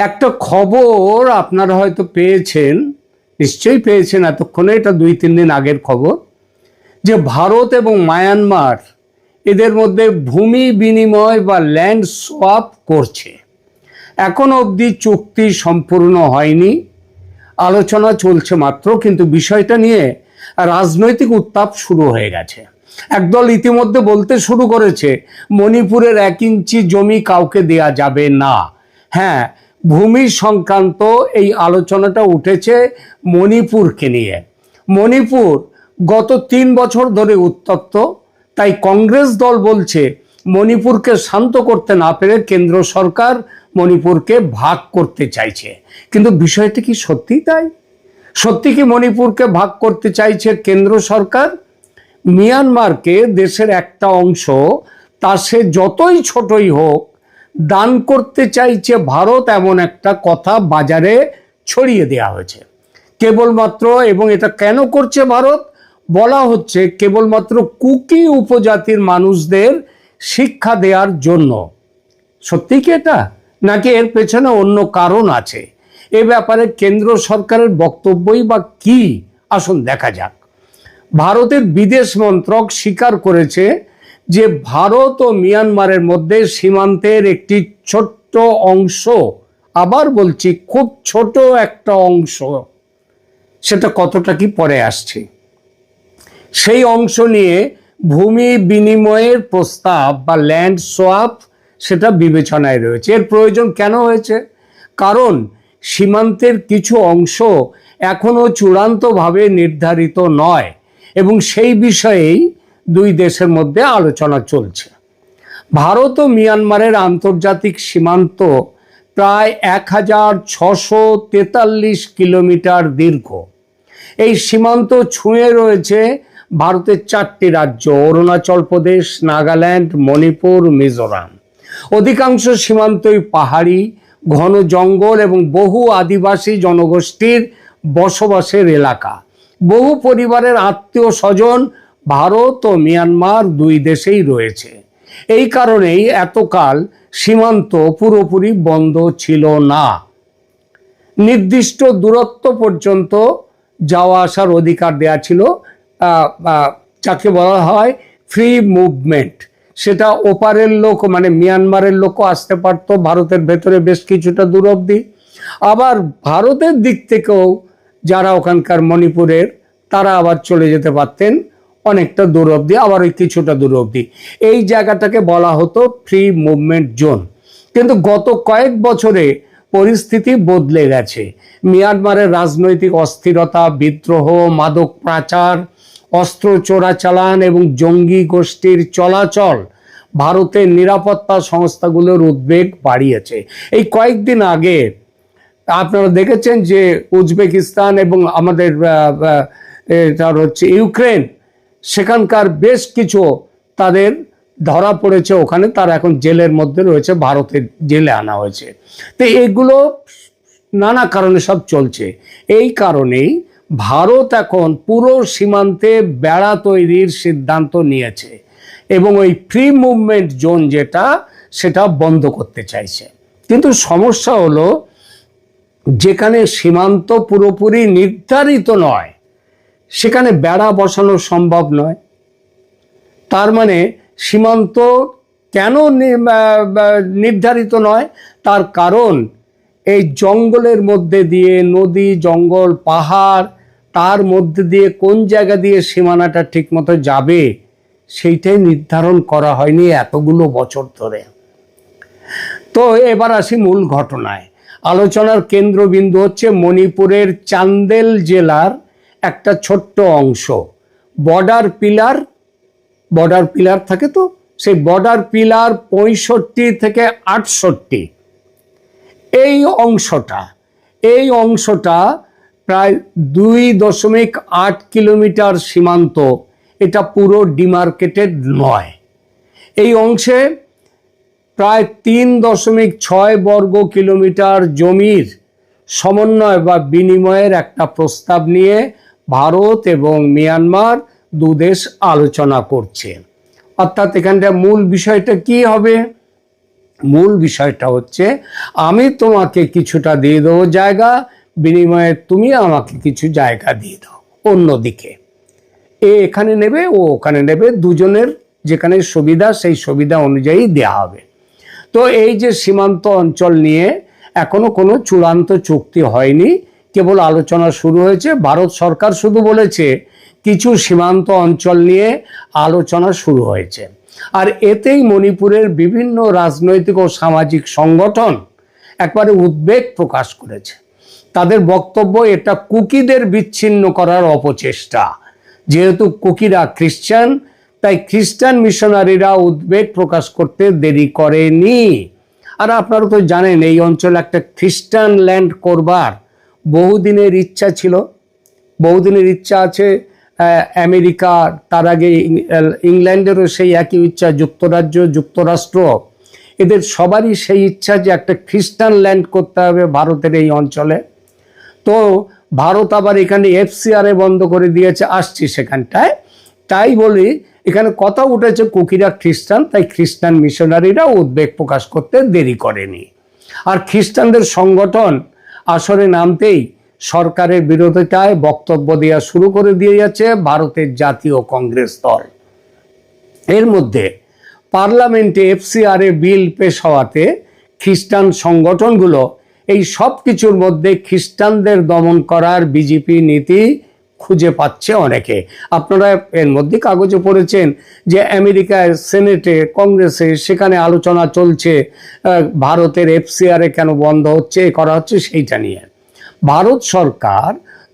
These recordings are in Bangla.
একটা খবর আপনারা হয়তো পেয়েছেন, নিশ্চয়ই পেয়েছেন এতক্ষণে, এটা 2-3 দিন আগের খবর, যে ভারত এবং মায়ানমার এদের মধ্যে ভূমি বিনিময় বা ল্যান্ড সোয়াপ করছে। এখন অবধি চুক্তি সম্পূর্ণ হয়নি, আলোচনা চলছে মাত্র, কিন্তু বিষয়টা নিয়ে রাজনৈতিক উত্তাপ শুরু হয়ে গেছে। একদল ইতিমধ্যে বলতে শুরু করেছে মণিপুরের 1 ইঞ্চি জমি কাউকে দেয়া যাবে না। হ্যাঁ, ভূমি সংক্রান্ত এই আলোচনাটা উঠেছে মণিপুরকে নিয়ে। মণিপুর গত 3 বছর ধরে উত্তপ্ত, তাই কংগ্রেস দল বলছে মণিপুরকে শান্ত করতে না পেরে কেন্দ্র সরকার মণিপুরকে ভাগ করতে চাইছে। কিন্তু বিষয়টা কি সত্যি তাই? সত্যি কি মণিপুরকে ভাগ করতে চাইছে কেন্দ্র সরকার? মিয়ানমারকে দেশের একটা অংশ, তা সে যতই ছোটই হোক, দান করতে চাইছে ভারত, এমন একটা কথা বাজারে ছড়িয়ে দেওয়া হয়েছে কেবলমাত্র। এবং এটা কেন করছে ভারত? বলা হচ্ছে কেবলমাত্র কুকি উপজাতির মানুষদের শিক্ষা দেওয়ার জন্য। সত্যি কি এটা, নাকি এর পেছনে অন্য কারণ আছে? এ ব্যাপারে কেন্দ্র সরকারের বক্তব্যই বা কি, আসুন দেখা যাক। ভারতের বিদেশ মন্ত্রক স্বীকার করেছে যে ভারত ও মিয়ানমারের মধ্যে সীমান্তের একটি ছোট্ট অংশ, আবার বলছি খুব ছোট একটা অংশ, সেটা কতটা কি পরে আসছে, সেই অংশ নিয়ে ভূমি বিনিময়ের প্রস্তাব বা ল্যান্ড সোয়াপ সেটা বিবেচনায় রয়েছে। এর প্রয়োজন কেন হয়েছে? কারণ সীমান্তের কিছু অংশ এখনো চূড়ান্তভাবে নির্ধারিত নয় এবং সেই বিষয়েই দুই দেশের মধ্যে আলোচনা চলছে। ভারত ও মিয়ানমারের আন্তর্জাতিক সীমান্ত প্রায় 1643 কিলোমিটার দীর্ঘ। এই সীমান্ত ছুঁয়ে রয়েছে ভারতের 4টি রাজ্য: অরুণাচল প্রদেশ, নাগাল্যান্ড, মণিপুর, মিজোরাম। অধিকাংশ সীমান্তই পাহাড়ি, ঘন জঙ্গল এবং বহু আদিবাসী জনগোষ্ঠীর বসবাসের এলাকা। বহু পরিবারের আত্মীয় স্বজন ভারত ও মিয়ানমার দুই দেশেই রয়েছে। এই কারণেই এতকাল সীমান্ত পুরোপুরি বন্ধ ছিল না। নির্দিষ্ট দূরত্ব পর্যন্ত যাওয়া আসার অধিকার দেয়া ছিল, যাকে বলা হয় ফ্রি মুভমেন্ট। সেটা ওপারের লোক, মানে মিয়ানমারের লোকও আসতে পারতো ভারতের ভেতরে বেশ কিছুটা দূর অবধি। আবার ভারতের দিক থেকেও যারা ওখানকার মণিপুরের, তারা আবার চলে যেতে পারতেন অনেকটা দূর অবধি, আবার ওই কিছুটা দূর অবধি। এই জায়গাটাকে বলা হতো ফ্রি মুভমেন্ট জোন। কিন্তু গত কয়েক বছরে পরিস্থিতি বদলে গেছে। মিয়ানমারের রাজনৈতিক অস্থিরতা, বিদ্রোহ, মাদক পাচার, অস্ত্র চোরাচালান এবং জঙ্গি গোষ্ঠীর চলাচল ভারতের নিরাপত্তা সংস্থাগুলোর উদ্বেগ বাড়িয়েছে। এই কয়েকদিন আগে আপনারা দেখেছেন যে উজবেকিস্তান এবং আমাদের তার হচ্ছে ইউক্রেন, সেখানকার বেশ কিছু তাদের ধরা পড়েছে ওখানে, তারা এখন জেলের মধ্যে রয়েছে, ভারতের জেলে আনা হয়েছে। তো এগুলো নানা কারণে সব চলছে। এই কারণেই ভারত এখন পুরো সীমান্তে বেড়া তৈরির সিদ্ধান্ত নিয়েছে এবং ওই ফ্রি মুভমেন্ট জোন যেটা, সেটা বন্ধ করতে চাইছে। কিন্তু সমস্যা হলো, যেখানে সীমান্ত পুরোপুরি নির্ধারিত নয় সেখানে বেড়া বসানো সম্ভব নয়। তার মানে সীমান্ত কেন নির্ধারিত নয়? তার কারণ এই জঙ্গলের মধ্যে দিয়ে, নদী, জঙ্গল, পাহাড়, তার মধ্যে দিয়ে কোন জায়গা দিয়ে সীমানাটা ঠিকমতো যাবে সেইটাই নির্ধারণ করা হয়নি এতগুলো বছর ধরে। তো এবার আসি মূল ঘটনায়। আলোচনার কেন্দ্রবিন্দু হচ্ছে মণিপুরের চান্দেল জেলার একটা ছোট্ট অংশ, বর্ডার পিলার। বর্ডার পিলার থাকে, তো সেই বর্ডার পিলার 65 থেকে 68, এই অংশটা প্রায় 2.8 কিলোমিটার সীমান্ত। এটা পুরো ডিমার্কেটেড নয়। এই অংশে প্রায় 3.6 বর্গ কিলোমিটার জমির সমন্বয় বা বিনিময়ের একটা প্রস্তাব নিয়ে ভারত এবং মিয়ানমার দুদেশ আলোচনা করছে। অর্থাৎ এখানটা মূল বিষয়টা কি হবে? মূল বিষয়টা হচ্ছে আমি তোমাকে কিছুটা দিয়ে দেবো জায়গা, বিনিময়ে তুমি আমাকে কিছু জায়গা দিয়ে দাও অন্যদিকে। এখানে নেবে, ও ওখানে নেবে, দুজনের যেখানে সুবিধা সেই সুবিধা অনুযায়ী দেয়া হবে। তো এই যে সীমান্ত অঞ্চল নিয়ে এখনো কোনো চূড়ান্ত চুক্তি হয়নি, কেবল আলোচনা শুরু হয়েছে। ভারত সরকার শুধু বলেছে কিছু সীমান্ত অঞ্চল নিয়ে আলোচনা শুরু হয়েছে। আর এতেই মণিপুরের বিভিন্ন রাজনৈতিক ও সামাজিক সংগঠন একবারে উদ্বেগ প্রকাশ করেছে। তাদের বক্তব্য এটা কুকিদের বিচ্ছিন্ন করার অপচেষ্টা। যেহেতু কুকিরা খ্রিস্টান, তাই খ্রিস্টান মিশনারিরা উদ্বেগ প্রকাশ করতে দেরি করেনি। আর আপনারা তো জানেন এই অঞ্চলে একটা খ্রিস্টান ল্যান্ড করবার বহুদিনের ইচ্ছা ছিল, বহুদিনের ইচ্ছা আছে। আমেরিকা, তার আগে ইংল্যান্ডেরও সেই একই ইচ্ছা, যুক্তরাজ্য, যুক্তরাষ্ট্র, এদের সবারই সেই ইচ্ছা যে একটা খ্রিস্টান ল্যান্ড করতে হবে ভারতের এই অঞ্চলে। তো ভারত আবার এখানে এফসিআরএ বন্ধ করে দিয়েছে, আসছি সেখানটায়। তাই বলি এখানে কথা উঠেছে কুকিরা খ্রিস্টান, তাই খ্রিস্টান মিশনারিরা উদ্বেগ প্রকাশ করতে দেরি করেনি। আর খ্রিস্টানদের সংগঠন আসরে নামতেই সরকারের বিরোধিতায় বক্তব্য দেওয়া শুরু করে দিয়ে যাচ্ছে ভারতের জাতীয় কংগ্রেস দল। এর মধ্যে পার্লামেন্টে এফসিআরএ বিল পেশ হওয়াতে খ্রিস্টান সংগঠনগুলো এই সব কিছুর মধ্যে খ্রিস্টানদের দমন করার বিজেপি নীতি খুঁজে পাচ্ছে অনেকে। আপনারা এর মধ্যে কাগজে পড়েছেন যে আমেরিকার সেনেটে, কংগ্রেসে সেখানে আলোচনা চলছে ভারতের এফসিআরএ কেন বন্ধ হচ্ছে, করা হচ্ছে সেইটা নিয়ে। ভারত সরকার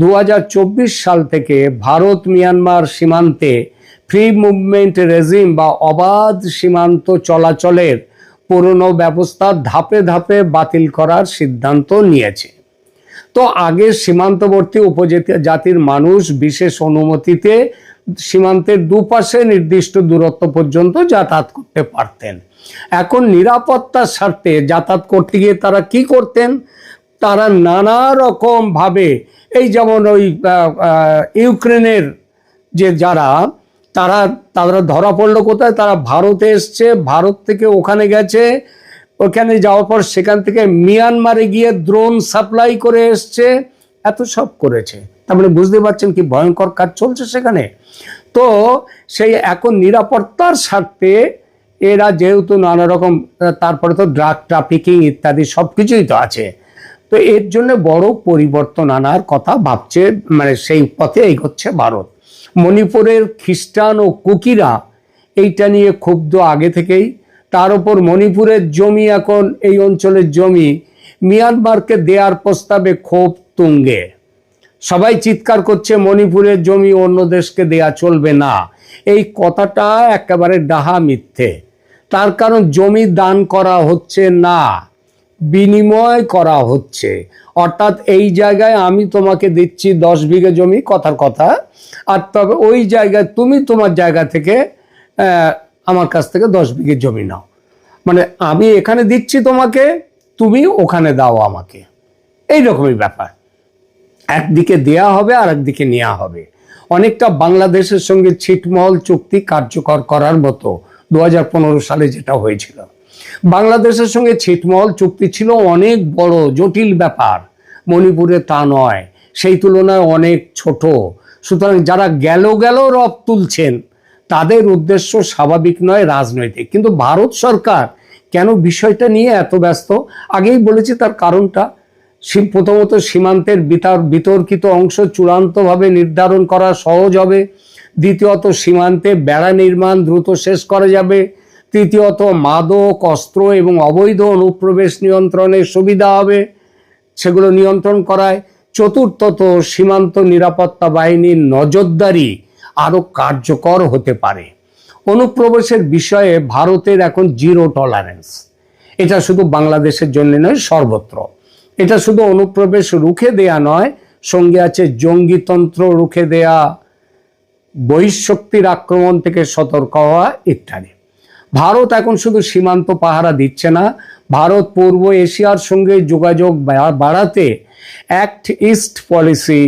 2024 সাল থেকে ভারত মিয়ানমার সীমান্তে ফ্রি মুভমেন্ট রেজিম বা অবাধ সীমান্ত চলাচলের পুরনো ব্যবস্থা ধাপে ধাপে বাতিল করার সিদ্ধান্ত নিয়েছে। তো আগে সীমান্তবর্তী উপজাতির মানুষ বিশেষ অনুমতিতে সীমান্তের দুপাশে নির্দিষ্ট দূরত্ব পর্যন্ত যাতায়াত করতে পারতেন। এখন নিরাপত্তার স্বার্থে যাতায়াত করতে গিয়ে তারা কি করতেন, তারা নানা রকম ভাবে, এই যেমন ওই ইউক্রেনের যে যারা তারা ধরা পড়লো কোথায়, তারা ভারতে এসছে, ভারত থেকে ওখানে গেছে, ওখানে যাওয়ার পর সেখান থেকে মিয়ানমারে গিয়ে ড্রোন সাপ্লাই করে এসছে, এত সব করেছে। তার মানে বুঝতে পারছেন কি ভয়ঙ্কর কাজ চলছে সেখানে। তো সেই এখন নিরাপত্তার স্বার্থে এরা যেহেতু নানা রকম, তারপরে তো ড্রাগ ট্রাফিকিং ইত্যাদি সব কিছুই তো আছে, তো এর জন্য বড় পরিবর্তন আনার কথা ভাবছে, মানে সেই পথে এগোচ্ছে ভারত। মণিপুরের খ্রিস্টান ও কুকিরা এইটা নিয়ে ক্ষুব্ধ আগে থেকেই। তার উপর মণিপুরের জমি, এখন এই অঞ্চলের জমি মিয়ানমারকে দেওয়ার প্রস্তাবে ক্ষোভ তুঙ্গে। সবাই চিৎকার করছে মণিপুরের জমি অন্য দেশকে দেয়া চলবে না। এই কথাটা একেবারে ডাহা মিথ্যে। তার কারণ জমি দান করা হচ্ছে না, বিনিময় করা হচ্ছে। অর্থাৎ এই জায়গায় আমি তোমাকে দিচ্ছি 10 বিঘে জমি, কথার কথা, আর তবে ওই জায়গায় তুমি তোমার জায়গা থেকে আমার কাছ থেকে 10 বিঘে জমি নাও। মানে আমি এখানে দিচ্ছি তোমাকে, তুমি ওখানে দাও আমাকে, এই রকমই ব্যাপার। একদিকে দেয়া হবে আর একদিকে নেওয়া হবে। অনেকটা বাংলাদেশের সঙ্গে ছিটমহল চুক্তি কার্যকর করার মতো 2015 সালে যেটা হয়েছিল। বাংলাদেশের সঙ্গে ছিটমহল চুক্তি ছিল অনেক বড় জটিল ব্যাপার, মণিপুরে তা নয়, সেই তুলনায় অনেক ছোট। সুতরাং যারা গেল রব তুলছেন তাদের উদ্দেশ্য স্বাভাবিক নয়, রাজনৈতিক। কিন্তু ভারত সরকার কেন বিষয়টা নিয়ে এত ব্যস্ত, আগেই বলেছি তার কারণটা। প্রথমত সীমান্তের বিতর্কিত অংশ চূড়ান্তভাবে নির্ধারণ করা সহজ হবে। দ্বিতীয়ত সীমান্তে বেড়া নির্মাণ দ্রুত শেষ করা যাবে। তৃতীয়ত মাদক, অস্ত্র এবং অবৈধ অনুপ্রবেশ নিয়ন্ত্রণের সুবিধা হবে, সেগুলো নিয়ন্ত্রণ করায়। চতুর্থত সীমান্ত নিরাপত্তা বাহিনীর নজরদারি আরও কার্যকর হতে পারে। অনুপ্রবেশের বিষয়ে ভারতের এখন জিরো টলারেন্স। এটা শুধু বাংলাদেশের জন্য নয়, সর্বত্র। এটা শুধু অনুপ্রবেশ রুখে দেয়া নয়, সঙ্গে আছে জঙ্গিতন্ত্র রুখে দেয়া, বহিঃশক্তির আক্রমণ থেকে সতর্ক হওয়া ইত্যাদি। ভারত এখন শুধু সীমান্ত পাহারা দিচ্ছে না, ভারত পূর্ব এশিয়ার সঙ্গে যোগাযোগ বাড়াতে act east policy,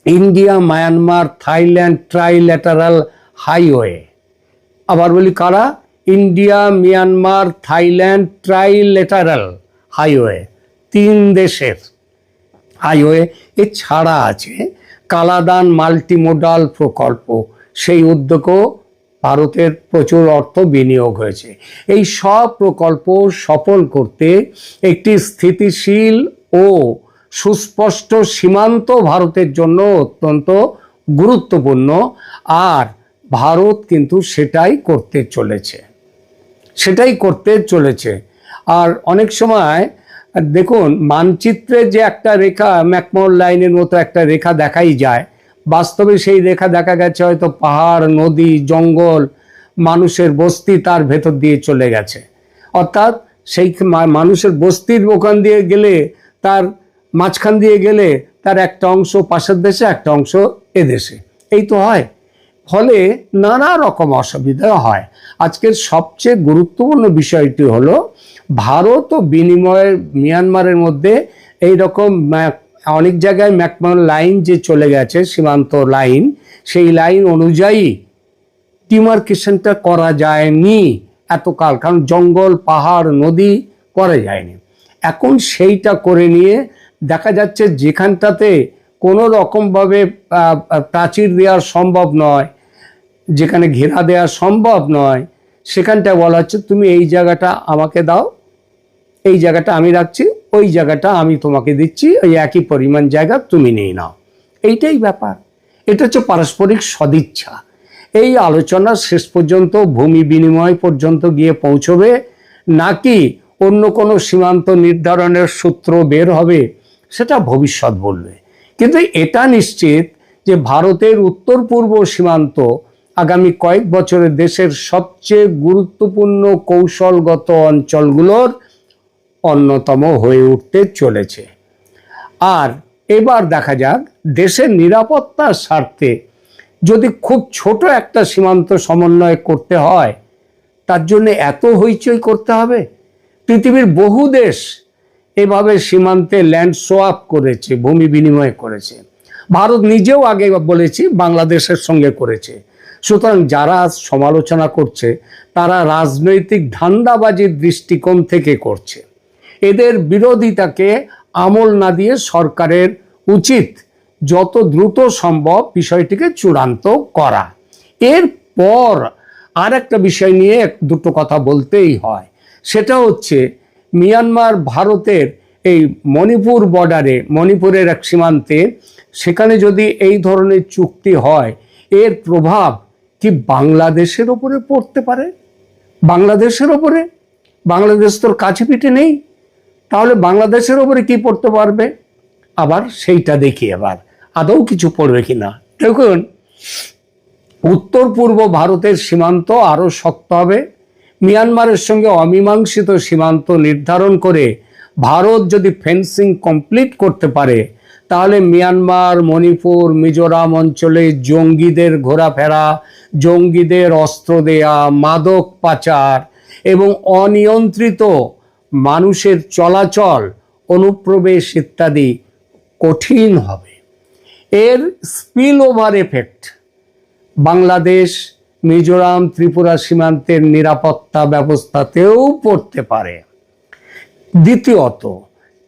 India Myanmar Thailand trilateral highway, আবার বলি কারা, India Myanmar Thailand trilateral highway, 3 দেশের হাইওয়ে। এছাড়া আছে কালাদান মাল্টিমোডাল প্রকল্প, সেই উদ্যোগও ভারতের প্রচুর অর্থ বিনিয়োগ হয়েছে। এই সব প্রকল্প সফল করতে একটি স্থিতিশীল ও সুস্পষ্ট সীমান্ত ভারতের জন্য অত্যন্ত গুরুত্বপূর্ণ, আর ভারত কিন্তু সেটাই করতে চলেছে। আর অনেক সময় দেখুন, মানচিত্রে যে একটা রেখা, ম্যাকমোহন লাইনের মতো একটা রেখা দেখাই যায়, বাস্তবে সেই রেখা দেখা গেছে হয়তো পাহাড়, নদী, জঙ্গল, মানুষের বস্তি তার ভেতর দিয়ে চলে গেছে। অর্থাৎ সেই মানুষের বস্তির ওখান দিয়ে গেলে, তার মাঝখান দিয়ে গেলে তার একটা অংশ পাশের দেশে, একটা অংশ এদেশে, এই তো হয়। ফলে নানা রকম অসুবিধা হয়। আজকের সবচেয়ে গুরুত্বপূর্ণ বিষয়টি হলো ভারত ও বিনিময়ের মিয়ানমারের মধ্যে এই রকম অনেক জায়গায় ম্যাকমোহন লাইন যে চলে গেছে, সীমান্ত লাইন, সেই লাইন অনুযায়ী ডিমার্কেশনটা করা যায়নি এতকাল, কারণ জঙ্গল, পাহাড়, নদী করা যায়নি। এখন সেইটা করে নিয়ে দেখা যাচ্ছে যেখানটাতে কোনো রকমভাবে প্রাচীর দেওয়া সম্ভব নয়, যেখানে ঘেরা দেওয়া সম্ভব নয়, সেখানটায় বলা হচ্ছে তুমি এই জায়গাটা আমাকে দাও, এই জায়গাটা আমি রাখছি, ওই জায়গাটা আমি তোমাকে দিচ্ছি, ওই একই পরিমাণ জায়গা তুমি নিয়ে নাও। এইটাই ব্যাপার। এটা হচ্ছে পারস্পরিক সদিচ্ছা। এই আলোচনা শেষ পর্যন্ত ভূমি বিনিময় পর্যন্ত গিয়ে পৌঁছবে, নাকি অন্য কোনো সীমান্ত নির্ধারণের সূত্র বের হবে, সেটা ভবিষ্যৎ বলবে। কিন্তু এটা নিশ্চিত যে ভারতের উত্তর পূর্ব সীমান্ত আগামী কয়েক বছরে দেশের সবচেয়ে গুরুত্বপূর্ণ কৌশলগত অঞ্চলগুলোর অন্যতম হয়ে উঠতে চলেছে। আর এবার দেখা যাক, দেশের নিরাপত্তার স্বার্থে যদি খুব ছোট একটা সীমান্ত সমন্বয় করতে হয়, তার জন্য এত হইচই করতে হবে? পৃথিবীর বহু দেশ এভাবে সীমান্তে ল্যান্ড সোয়াপ করেছে, ভূমি বিনিময় করেছে। ভারত নিজেও আগে বলেছি বাংলাদেশের সঙ্গে করেছে। সুতরাং যারা সমালোচনা করছে তারা রাজনৈতিক ধান্দাবাজির দৃষ্টিকোণ থেকে করছে। এদের বিরোধিতাকে আমল না দিয়ে সরকারের উচিত যত দ্রুত সম্ভব বিষয়টিকে চূড়ান্ত করা। এরপর আর একটা বিষয় নিয়ে দুটো কথা বলতেই হয়, সেটা হচ্ছে মিয়ানমার ভারতের এই মণিপুর বর্ডারে, মণিপুরের এক সীমান্তে, সেখানে যদি এই ধরনের চুক্তি হয়, এর প্রভাব কি বাংলাদেশের ওপরে পড়তে পারে? বাংলাদেশের ওপরে? বাংলাদেশ তোর কাছে পিঠে নেই, তাহলে বাংলাদেশের ওপরে কি পড়তে পারবে? আবার সেইটা দেখি এবার আদৌ কিছু পড়বে কিনা। দেখুন, উত্তর পূর্ব ভারতের সীমান্ত আরো শক্ত হবে। মিয়ানমারের সঙ্গে অমীমাংসিত সীমান্ত নির্ধারণ করে ভারত যদি ফেন্সিং কমপ্লিট করতে পারে, তাহলে মিয়ানমার, মণিপুর, মিজোরাম অঞ্চলে জঙ্গিদের ঘোরাফেরা, জঙ্গিদের অস্ত্র দেয়া, মাদক পাচার এবং অনিয়ন্ত্রিত মানুষের চলাচল, অনুপ্রবেশ ইত্যাদি কঠিন হবে। এর spill over effect Bangladesh, Mizoram, Tripura সীমান্তের নিরাপত্তা ব্যবস্থাতেও পড়তে পারে। দ্বিতীয়ত,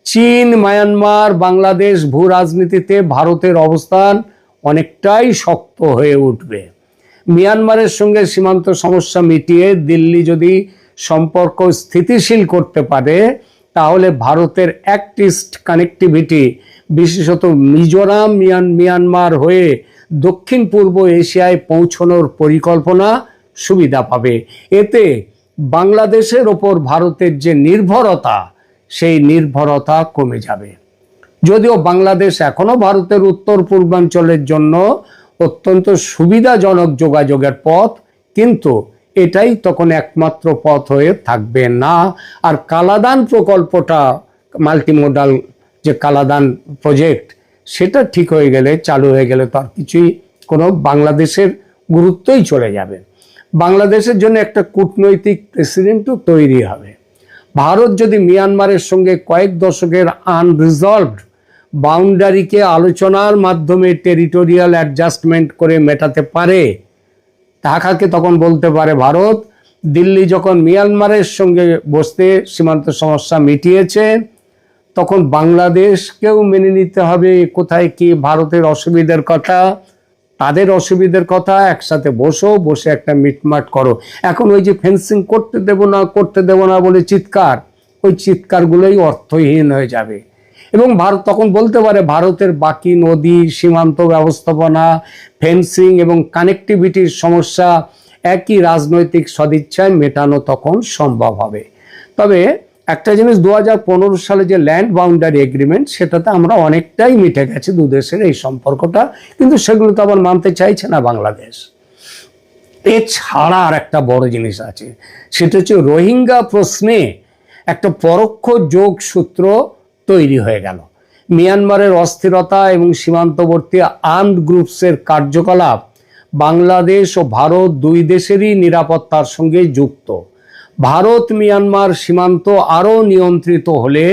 চীন, মায়ানমার, বাংলাদেশ ভূ রাজনীতিতে ভারতের অবস্থান অনেকটাই শক্ত হয়ে উঠবে। মিয়ানমারের সঙ্গে সীমান্ত সমস্যা মিটিয়ে দিল্লি যদি সম্পর্ক স্থিতিশীল করতে পারে, তাহলে ভারতের অ্যাক্ট ইস্ট কানেক্টিভিটি, বিশেষত মিজোরাম, মিয়ানমার হয়ে দক্ষিণ পূর্ব এশিয়ায় পৌঁছানোর পরিকল্পনা সুবিধা পাবে। এতে বাংলাদেশের ওপর ভারতের যে নির্ভরতা, সেই নির্ভরতা কমে যাবে। যদিও বাংলাদেশ এখনো ভারতের উত্তর পূর্বাঞ্চলের জন্য অত্যন্ত সুবিধাজনক যোগাযোগের পথ, কিন্তু এটাই তখন একমাত্র পথ হয়ে থাকবে না। আর কালাদান প্রকল্পটা, মাল্টিমোডাল যে কালাদান প্রজেক্ট, সেটা ঠিক হয়ে গেলে, চালু হয়ে গেলে তো আর কিছুই, কোনো বাংলাদেশের গুরুত্বই চলে যাবে। বাংলাদেশের জন্য একটা কূটনৈতিক প্রেসিডেন্টও তৈরি হবে। ভারত যদি মিয়ানমারের সঙ্গে কয়েক দশকের আনরিজলভড বাউন্ডারিকে আলোচনার মাধ্যমে টেরিটোরিয়াল অ্যাডজাস্টমেন্ট করে মেটাতে পারে, ঢাকাকে তখন বলতে পারে ভারত, দিল্লি যখন মিয়ানমারের সঙ্গে বসতে সীমান্ত সমস্যা মিটিয়েছে, তখন বাংলাদেশকেও মেনে নিতে হবে কোথায় কি ভারতের অসুবিধার কথা, তাদের অসুবিধার কথা, একসাথে বসে একটা মিটমাট করো। এখন ওই যে ফেন্সিং করতে দেব না বলে চিৎকার, ওই চিৎকারগুলোই অর্থহীন হয়ে যাবে। এবং ভারত তখন বলতে পারে ভারতের বাকি নদী, সীমান্ত ব্যবস্থাপনা, ফেন্সিং এবং কানেক্টিভিটির সমস্যা একই রাজনৈতিক সদিচ্ছায় মেটানো তখন সম্ভব হবে। তবে একটা জিনিস, 2015 সালে যে ল্যান্ড বাউন্ডারি এগ্রিমেন্ট, সেটাতে আমরা অনেকটাই মিটে গেছে দু দেশের এই সম্পর্কটা, কিন্তু সেগুলো তো আবার মানতে চাইছে না বাংলাদেশ। এছাড়া আর একটা বড় জিনিস আছে, সেটা হচ্ছে রোহিঙ্গা প্রশ্নে একটা পরোক্ষ যোগসূত্র তৈরি হয়ে গেল। মিয়ানমারের অস্থিরতা এবং সীমান্তবর্তী আর্মড গ্রুপসের কার্যকলাপ বাংলাদেশ ও ভারত দুই দেশেরই নিরাপত্তার সঙ্গে যুক্ত। ভারত মিয়ানমার সীমান্ত আরও নিয়ন্ত্রিত হলে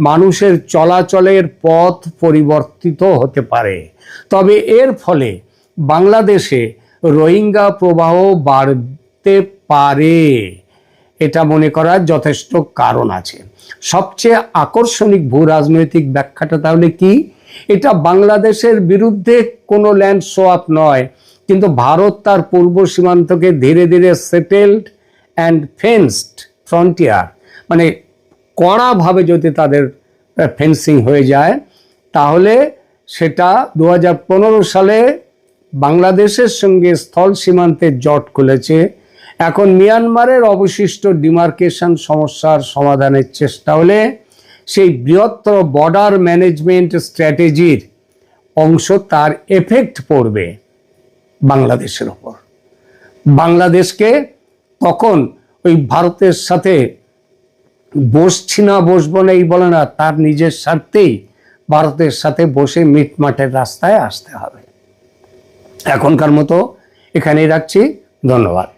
মানুষের চলাচলের পথ পরিবর্তিত হতে পারে। তবে এর ফলে বাংলাদেশে রোহিঙ্গা প্রবাহ বাড়তে পারে, এটা মনে করার যথেষ্ট কারণ আছে। সবচেয়ে আকর্ষণীয় ভূ রাজনৈতিক ব্যাখ্যাটা তাহলে কি? এটা বাংলাদেশের বিরুদ্ধে কোনো ল্যান্ড সোয়াপ নয়, কিন্তু ভারত তার পূর্ব সীমান্তকে ধীরে ধীরে সেটেলড অ্যান্ড ফেন্সড ফ্রন্টিয়ার, মানে কড়াভাবে যদি তাদের ফেন্সিং হয়ে যায়, তাহলে সেটা 2015 সালে বাংলাদেশের সঙ্গে স্থল সীমান্তে জট খুলেছে। এখন মিয়ানমারের অবশিষ্ট ডিমার্কেশন সমস্যার সমাধানের চেষ্টা হলে সেই বৃহত্তর বর্ডার ম্যানেজমেন্ট স্ট্র্যাটেজির অংশ, তার এফেক্ট পড়বে বাংলাদেশের ওপর। বাংলাদেশকে তখন ওই ভারতের সাথে বসবো না এই বলে না, তার নিজের স্বার্থেই ভারতের সাথে বসে মিটমাটের রাস্তায় আসতে হবে। এখনকার মতো এখানেই রাখছি, ধন্যবাদ।